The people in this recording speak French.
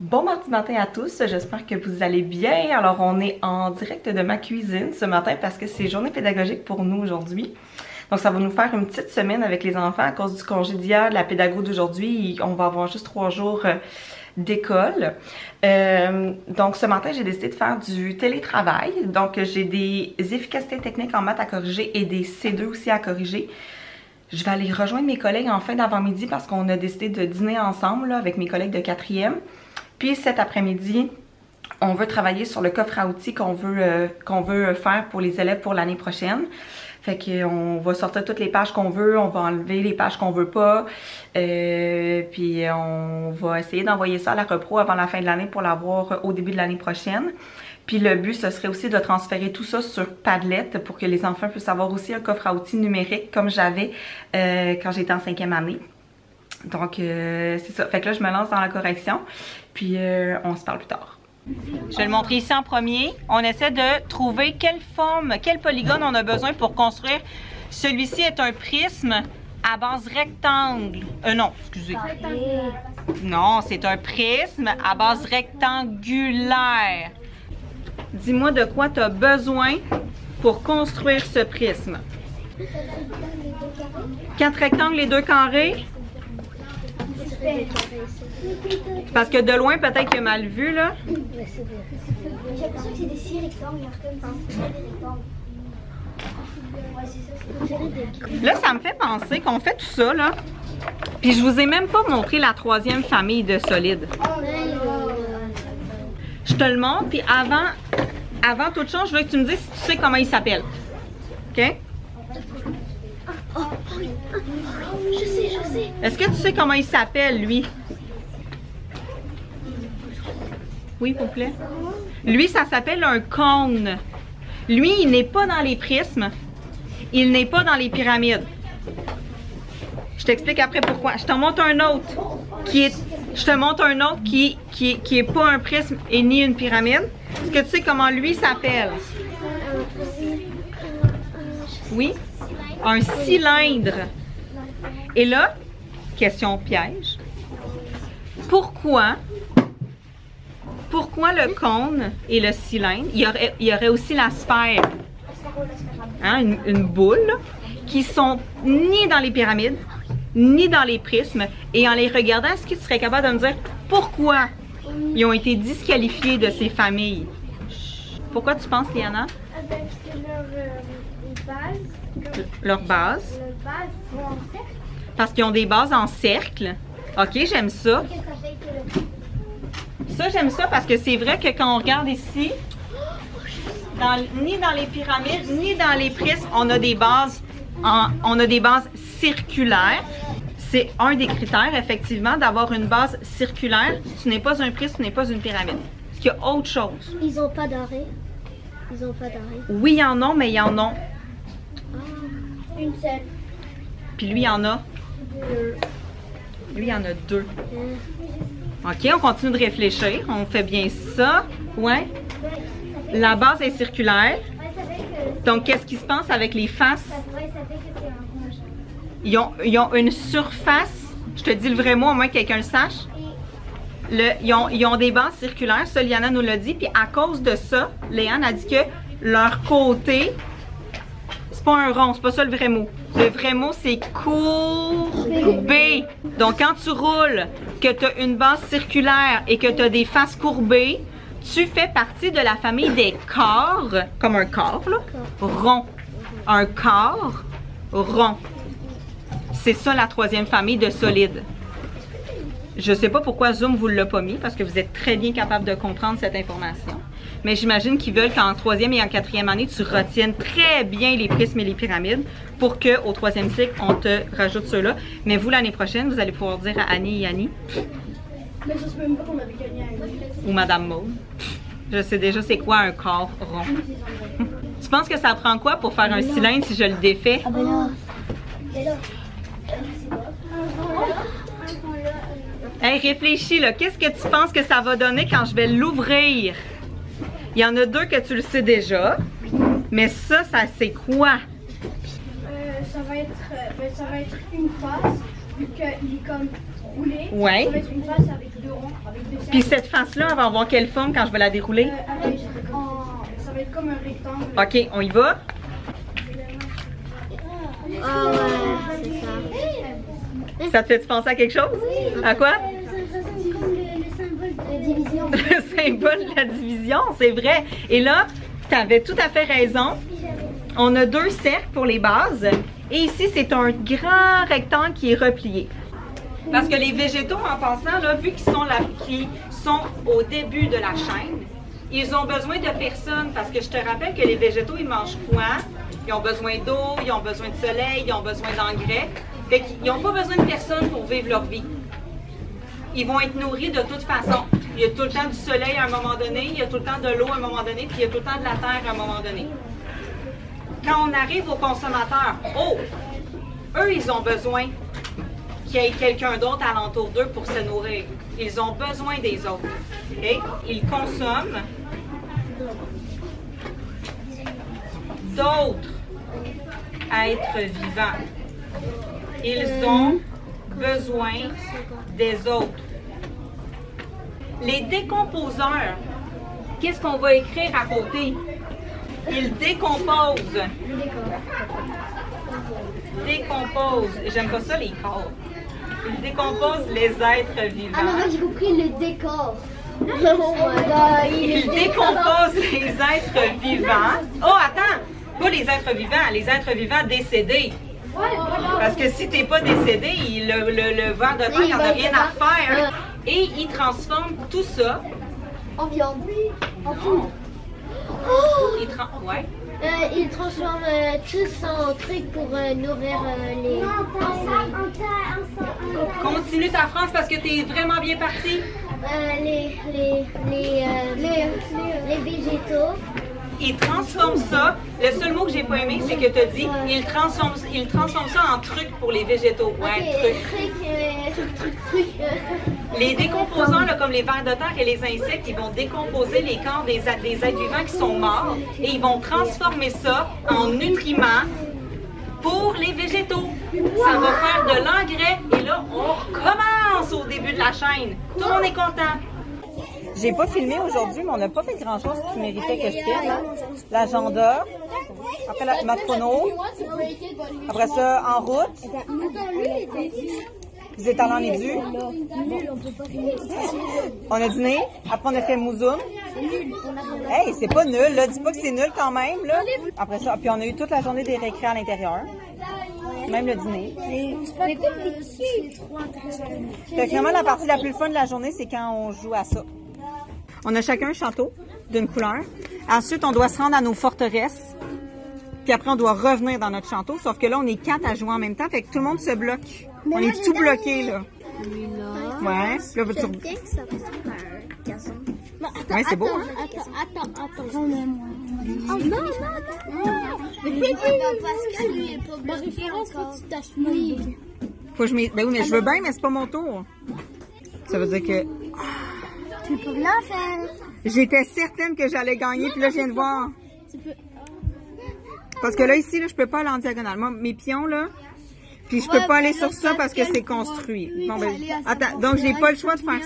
Bon mardi matin à tous, j'espère que vous allez bien. Alors on est en direct de ma cuisine ce matin parce que c'est journée pédagogique pour nous aujourd'hui. Donc ça va nous faire une petite semaine avec les enfants à cause du congé d'hier, de la pédago d'aujourd'hui. On va avoir juste 3 jours d'école. Donc ce matin j'ai décidé de faire du télétravail. Donc j'ai des efficacités techniques en maths à corriger et des C2 aussi à corriger. Je vais aller rejoindre mes collègues en fin d'avant-midi parce qu'on a décidé de dîner ensemble là, avec mes collègues de 4e. Puis cet après-midi, on veut travailler sur le coffre à outils qu'on veut faire pour les élèves pour l'année prochaine. Fait qu'on va sortir toutes les pages qu'on veut, on va enlever les pages qu'on veut pas. Puis on va essayer d'envoyer ça à la repro avant la fin de l'année pour l'avoir au début de l'année prochaine. Puis le but, ce serait aussi de transférer tout ça sur Padlet pour que les enfants puissent avoir aussi un coffre à outils numérique comme j'avais quand j'étais en 5e année. Donc c'est ça. Fait que là, je me lance dans la correction. Puis on se parle plus tard. Je vais le montrer ici en premier. On essaie de trouver quelle forme, quel polygone on a besoin pour construire. Celui-ci est un prisme à base rectangle. Non, excusez. Non, c'est un prisme à base rectangulaire. Dis-moi de quoi tu as besoin pour construire ce prisme. 4 rectangles et 2 carrés. Parce que de loin, peut-être qu'il a mal vu, là. J'ai l'impression que c'est des 6 rectangles, Là, ça me fait penser qu'on fait tout ça, là. Puis je vous ai même pas montré la 3e famille de solides. Je te le montre, puis avant toute chose, je veux que tu me dises si tu sais comment il s'appelle. OK? Je sais. Est-ce que tu sais comment il s'appelle, lui? Oui, s'il vous plaît. Lui, ça s'appelle un cône. Lui, il n'est pas dans les prismes. Il n'est pas dans les pyramides. Je t'explique après pourquoi. Je te montre un autre qui est pas un prisme et ni une pyramide. Est-ce que tu sais comment lui s'appelle? Oui? Un cylindre. Et là, question piège. Pourquoi le cône et le cylindre, il y aurait aussi la sphère, hein, une boule, là, qui sont ni dans les pyramides, ni dans les prismes. Et en les regardant, est-ce que tu serais capable de me dire pourquoi ils ont été disqualifiés de ces familles? Pourquoi tu penses, Liana? Parce que Leur base. sont en cercle. Parce qu'ils ont des bases en cercle. Ok, j'aime ça. Ça, j'aime ça parce que c'est vrai que quand on regarde ici, ni dans les pyramides, ni dans les prismes, on a des bases circulaires. C'est un des critères, effectivement, d'avoir une base circulaire. Tu n'es pas un prisme, tu n'es pas une pyramide. Est-ce qu'il y a autre chose? Ils n'ont pas d'arrêt. Oui, ils en ont, mais ils en ont. Une seule. Puis lui, il en a. 2. Lui, il y en a 2. OK, on continue de réfléchir. On fait bien ça. Ouais. La base est circulaire. Donc, qu'est-ce qui se passe avec les faces? Ils ont une surface. Je te dis le vrai mot, au moins que quelqu'un le sache. Ils ont des bases circulaires. Ça, Liana nous l'a dit. Puis à cause de ça, Léane a dit que leur côté, c'est pas un rond. C'est pas ça le vrai mot. Le vrai mot, c'est courbé. Donc, quand tu roules, que tu as une base circulaire et que tu as des faces courbées, tu fais partie de la famille des corps, comme un corps, là, rond. Un corps rond. C'est ça la 3e famille de solides. Je sais pas pourquoi Zoom vous l'a pas mis, parce que vous êtes très bien capable de comprendre cette information. Mais j'imagine qu'ils veulent qu'en 3e et en 4e année, tu retiennes très bien les prismes et les pyramides pour qu'au 3e cycle, on te rajoute ceux-là. Mais vous, l'année prochaine, vous allez pouvoir dire à Annie et Annie. Mais je sais même pas qu'on avait gagné à Annie. Ou Madame Maud. Je sais déjà c'est quoi un corps rond. Tu penses que ça prend quoi pour faire un cylindre si je le défais? Ah ben là. Hey, réfléchis là. Qu'est-ce que tu penses que ça va donner quand je vais l'ouvrir? Il y en a 2 que tu le sais déjà. Mais ça c'est quoi? Ça va être une face, vu qu'il est comme rouler. Ouais. Ça va être une face avec 2 ronds, avec 2 cercles. Puis cette face-là, elle va avoir quelle forme quand je vais la dérouler? Ça va être comme un rectangle. OK, on y va? Ah ouais, c'est ça. Ça te fait penser à quelque chose? À quoi? C'est comme le symbole de la division. Le symbole de la division, c'est vrai. Et là, tu avais tout à fait raison. On a 2 cercles pour les bases. Et ici, c'est un grand rectangle qui est replié. Parce que les végétaux, en passant, là, vu qu'ils sont au début de la chaîne, ils ont besoin de personne. Parce que je te rappelle que les végétaux, ils mangent quoi? Ils ont besoin d'eau, ils ont besoin de soleil, ils ont besoin d'engrais. Fait qu'ils n'ont pas besoin de personne pour vivre leur vie. Ils vont être nourris de toute façon. Il y a tout le temps du soleil à un moment donné, il y a tout le temps de l'eau à un moment donné, puis il y a tout le temps de la terre à un moment donné. Quand on arrive aux consommateurs, eux, ils ont besoin qu'il y ait quelqu'un d'autre alentour d'eux pour se nourrir. Ils ont besoin des autres. Okay? Ils consomment d'autres êtres vivants. Ils ont besoin des autres. Les décomposeurs, qu'est-ce qu'on va écrire à côté? Ils décomposent. Décomposent. J'aime pas ça, les corps. Ils décomposent les êtres vivants. Ah non, moi j'ai compris le décor. Oh my god. Ils décomposent les êtres vivants. Oh, attends! Pas les êtres vivants, les êtres vivants décédés. Parce que si t'es pas décédé, le ver de terre, il n'en a rien à faire. Et il transforme tout ça En viande. En poudre. Ouais. Il transforme tous en trucs pour nourrir les... Continue ta phrase parce que t'es vraiment bien parti. les végétaux. Il transforme ça. Le seul mot que j'ai pas aimé, c'est que tu as dit il transforme ça en truc pour les végétaux. Ouais, truc. Les décomposants, là, comme les vers de terre et les insectes, ils vont décomposer les corps des êtres vivants qui sont morts et ils vont transformer ça en nutriments pour les végétaux. Ça va faire de l'engrais et là, on recommence au début de la chaîne. Tout le monde est content. J'ai pas filmé aujourd'hui, mais on n'a pas fait grand-chose qui méritait que je filme. Hein? L'agenda, après ma chrono, après ça, en route. Vous êtes allés en édu. On a dîné. Après, on a fait mouzoum. Hey, c'est pas nul, là. Dis pas que c'est nul quand même, là. Après ça, puis on a eu toute la journée des récrés à l'intérieur. Même le dîner. Fait que vraiment, la partie la plus fun de la journée, c'est quand on joue à ça. On a chacun un château d'une couleur. Ensuite, on doit se rendre à nos forteresses. Puis après, on doit revenir dans notre château. Sauf que là, on est 4 à jouer en même temps. Fait que tout le monde se bloque. On est tout bloqué, là. Ouais. Là, veux-tu... Ouais, c'est beau, hein? Attends. Oh non. Mais parce que lui est pas bloqué encore. Faut que je ben oui, mais je veux bien, mais c'est pas mon tour. Ça veut dire que... Tu peux rien faire. J'étais certaine que j'allais gagner, puis là, je viens de voir. Parce que là, ici, là, je peux pas aller en diagonale. Moi, mes pions, là, puis je peux pas aller sur ça parce que c'est construit. Bon, ben, attends, donc j'ai pas le choix de faire...